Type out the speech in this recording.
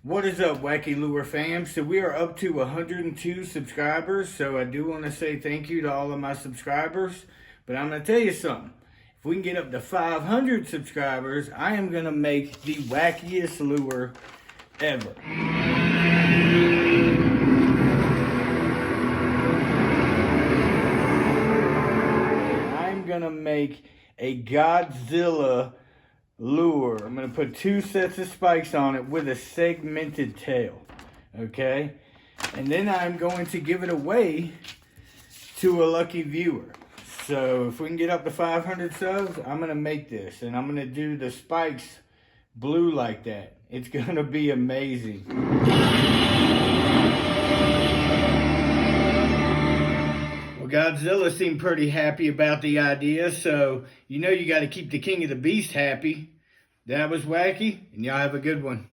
What is up, Wacky Lure fam? So we are up to 102 subscribers. So I do want to say thank you to all of my subscribers. But I'm going to tell you something. If we can get up to 500 subscribers, I am going to make the wackiest lure ever. I'm going to make a Godzilla lure. I'm going to put 2 sets of spikes on it with a segmented tail. Okay? And then I'm going to give it away to a lucky viewer. So if we can get up to 500 subs, I'm going to make this. And I'm going to do the spikes blue like that. It's going to be amazing. Well, Godzilla seemed pretty happy about the idea, so you know you got to keep the King of the Beast happy. That was wacky, and y'all have a good one.